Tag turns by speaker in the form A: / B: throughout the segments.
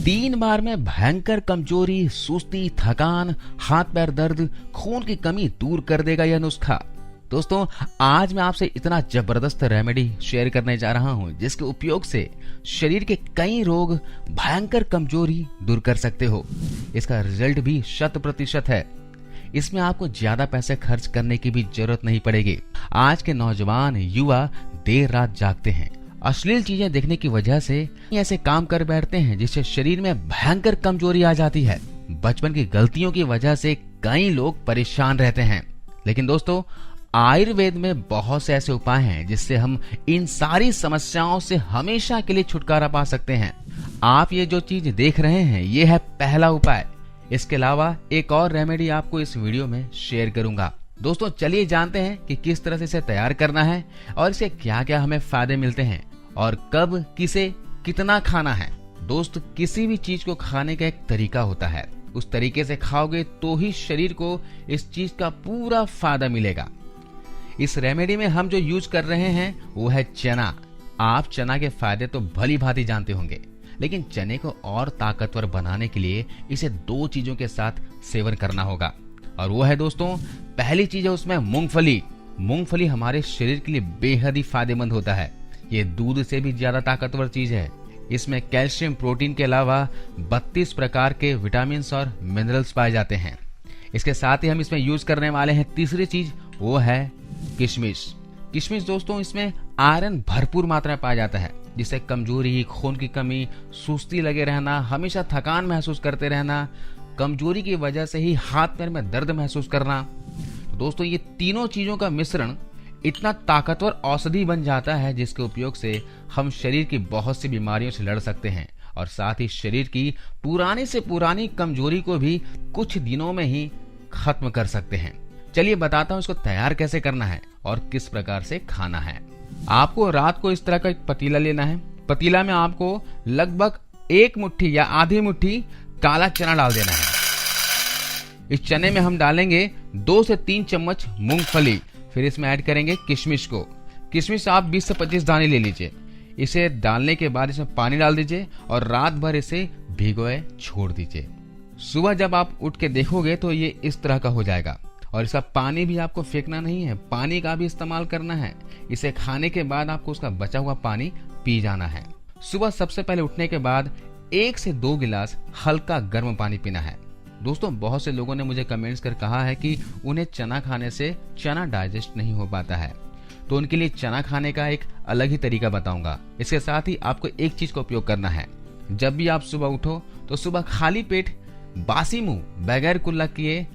A: 3 बार में भयंकर कमजोरी, सुस्ती, थकान, हाथ पैर दर्द, खून की कमी दूर कर देगा यह नुस्खा। दोस्तों, आज मैं आपसे इतना जबरदस्त रेमेडी शेयर करने जा रहा हूं जिसके उपयोग से शरीर के कई रोग, भयंकर कमजोरी दूर कर सकते हो। इसका रिजल्ट भी 100% है। इसमें आपको ज्यादा पैसे खर्च करने की भी जरूरत नहीं पड़ेगी। आज के नौजवान युवा देर रात जागते हैं, अश्लील चीजें देखने की वजह से ऐसे काम कर बैठते हैं जिससे शरीर में भयंकर कमजोरी आ जाती है। बचपन की गलतियों की वजह से कई लोग परेशान रहते हैं। लेकिन दोस्तों, आयुर्वेद में बहुत से ऐसे उपाय हैं जिससे हम इन सारी समस्याओं से हमेशा के लिए छुटकारा पा सकते हैं। आप ये जो चीज देख रहे हैं, ये है पहला उपाय। इसके अलावा एक और रेमेडी आपको इस वीडियो में शेयर करूंगा। दोस्तों, चलिए जानते हैं कि किस तरह से इसे तैयार करना है और इससे क्या क्या हमें फायदे मिलते हैं और कब, किसे, कितना खाना है। दोस्त, किसी भी चीज को खाने का एक तरीका होता है। उस तरीके से खाओगे तो ही शरीर को इस चीज का पूरा फायदा मिलेगा। इस रेमेडी में हम जो यूज कर रहे हैं वो है चना। आप चना के फायदे तो भली भांति जानते होंगे, लेकिन चने को और ताकतवर बनाने के लिए इसे 2 चीजों के साथ सेवन करना होगा। और वो है दोस्तों, पहली चीज है उसमें मूंगफली। मूंगफली हमारे शरीर के लिए बेहद ही फायदेमंद होता है। ये दूध से भी ज्यादा ताकतवर चीज है। इसमें कैल्शियम, प्रोटीन के अलावा 32 प्रकार के विटामिन और मिनरल्स पाए जाते हैं। इसके साथ ही हम इसमें यूज करने वाले हैं तीसरी चीज, वो है किशमिश। किशमिश दोस्तों, इसमें आयरन भरपूर मात्रा में पाया जाता है जिससे कमजोरी, खून की कमी, सुस्ती लगे रहना, हमेशा थकान महसूस करते रहना, कमजोरी की वजह से ही हाथ पैर में दर्द महसूस करना। दोस्तों, ये तीनों चीजों का मिश्रण इतना ताकतवर औषधि बन जाता है जिसके उपयोग से हम शरीर की बहुत सी बीमारियों से लड़ सकते हैं और साथ ही शरीर की पुरानी से पुरानी कमजोरी को भी कुछ दिनों में ही खत्म कर सकते हैं। चलिए बताता हूँ इसको तैयार कैसे करना है और किस प्रकार से खाना है। आपको रात को इस तरह का एक पतीला लेना है। पतीला में आपको लगभग 1 मुट्ठी या आधी मुट्ठी काला चना डाल देना है। इस चने में हम डालेंगे 2 से 3 चम्मच मूंगफली। फिर इसमें ऐड करेंगे किशमिश को। किशमिश आप 20 से 25 दाने ले लीजिए। इसे डालने के बाद इसमें पानी डाल दीजिए और रात भर इसे भिगोए छोड़ दीजिए। सुबह जब आप उठ के देखोगे तो ये इस तरह का हो जाएगा। और इसका पानी भी आपको फेंकना नहीं है, पानी का भी इस्तेमाल करना है। इसे खाने के बाद आपको उसका बचा हुआ पानी पी जाना है। सुबह सबसे पहले उठने के बाद 1 से 2 गिलास हल्का गर्म पानी पीना है। दोस्तों, बहुत से लोगों ने मुझे कमेंट्स कर कहा है कि उन्हें चना खाने से चना डाइजेस्ट नहीं हो पाता है, तो उनके लिए चना खाने का एक अलग ही तरीका बताऊंगा। इसके साथ ही आपको एक चीज का उपयोग करना है। जब भी आप सुबह उठो तो सुबह खाली पेट, बासी मुंह, बगैर कुल्ला किए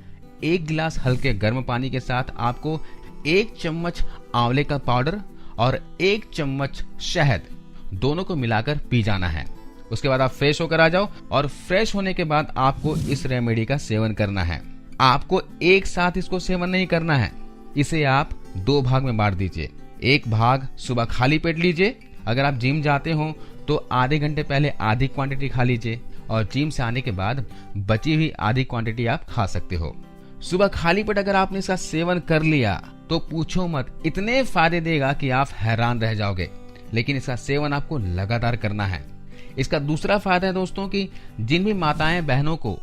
A: 1 गिलास हल्के गर्म पानी के साथ आपको 1 चम्मच आंवले का पाउडर और 1 चम्मच शहद, दोनों को मिलाकर पी जाना है। उसके बाद आप फ्रेश होकर आ जाओ और फ्रेश होने के बाद आपको इस रेमेडी का सेवन करना है। आपको एक साथ इसको सेवन नहीं करना है। इसे आप 2 भाग में बांट दीजिए। एक भाग सुबह खाली पेट लीजिए। अगर आप जिम जाते हो तो आधे घंटे पहले आधी क्वांटिटी खा लीजिए और जिम से आने के बाद बची हुई आधी क्वांटिटी आप खा सकते हो। सुबह खाली पेट अगर आपने इसका सेवन कर लिया तो पूछो मत, इतने फायदे देगा कि आप हैरान रह जाओगे। लेकिन इसका सेवन आपको लगातार करना है। इसका दूसरा फायदा है दोस्तों कि जिन भी माताएं बहनों को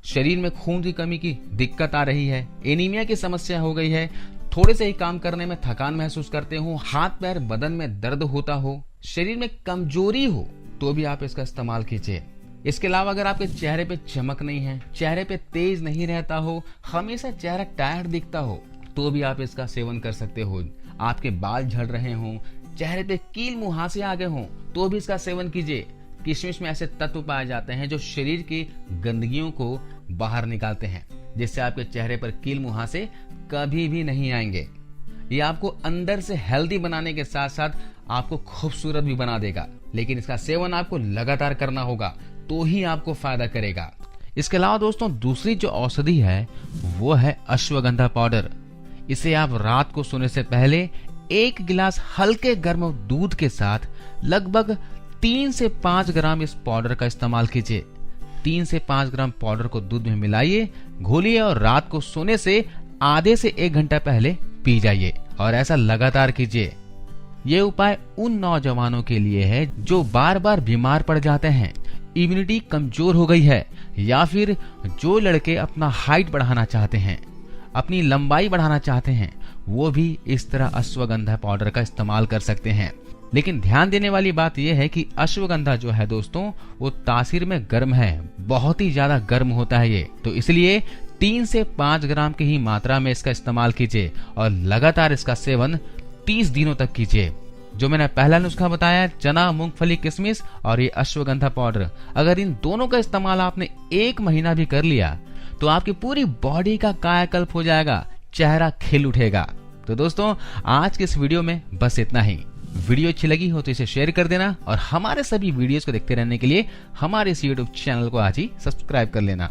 A: शरीर में खून की कमी की दिक्कत आ रही है, एनीमिया की समस्या हो गई है, थोड़े से ही काम करने में थकान महसूस करते हो, हाथ पैर बदन में दर्द होता हो, शरीर में कमजोरी हो, तो भी आप इसका इस्तेमाल कीजिए। इसके अलावा अगर आपके चेहरे पे चमक नहीं है, चेहरे पे तेज नहीं रहता हो, हमेशा चेहरा टायर्ड दिखता हो, तो भी आप इसका सेवन कर सकते हो। आपके बाल झड़ रहे हो, चेहरे पे कील मुहासे आ गए हो, तो भी इसका सेवन कीजिए। किशमिश में ऐसे तत्व पाए जाते हैं जो शरीर की गंदगियों को बाहर निकालते हैं, जिससे आपके चेहरे पर कील मुहासे कभी भी नहीं आएंगे। ये आपको अंदर से हेल्दी बनाने के साथ साथ आपको खूबसूरत भी बना देगा। लेकिन इसका सेवन आपको लगातार करना होगा, तो ही आपको फायदा करेगा। इसके अलावा दोस्तों, दूसरी जो औषधि है वो है अश्वगंधा पाउडर। इसे आप रात को सोने से पहले 1 गिलास हल्के गर्म दूध के साथ लगभग 3 से 5 ग्राम इस पाउडर का इस्तेमाल कीजिए। 3 से 5 ग्राम पाउडर को दूध में मिलाइए, घोलिए और रात को सोने से आधे से 1 घंटा पहले पी जाइए और ऐसा लगातार कीजिए। ये उपाय उन नौजवानों के लिए है जो बार बार बीमार पड़ जाते हैं, इम्यूनिटी कमजोर हो गई है, या फिर जो लड़के अपना हाइट बढ़ाना चाहते हैं, अपनी लंबाई बढ़ाना चाहते हैं, वो भी इस तरह अश्वगंधा पाउडर का इस्तेमाल कर सकते हैं। लेकिन ध्यान देने वाली बात यह है कि अश्वगंधा जो है दोस्तों, वो तासीर में गर्म है, बहुत ही ज्यादा गर्म होता है ये, तो इसलिए 3 से 5 ग्राम की ही मात्रा में इसका इस्तेमाल कीजिए और लगातार इसका सेवन 30 दिनों तक कीजिए। जो मैंने पहला नुस्खा बताया, चना, मूंगफली, किशमिश और ये अश्वगंधा पाउडर, अगर इन दोनों का इस्तेमाल आपने 1 महीना भी कर लिया तो आपकी पूरी बॉडी का कायाकल्प हो जाएगा, चेहरा खिल उठेगा। तो दोस्तों, आज के इस वीडियो में बस इतना ही। वीडियो अच्छी लगी हो तो इसे शेयर कर देना और हमारे सभी वीडियोस को देखते रहने के लिए हमारे इस यूट्यूब चैनल को आज ही सब्सक्राइब कर लेना।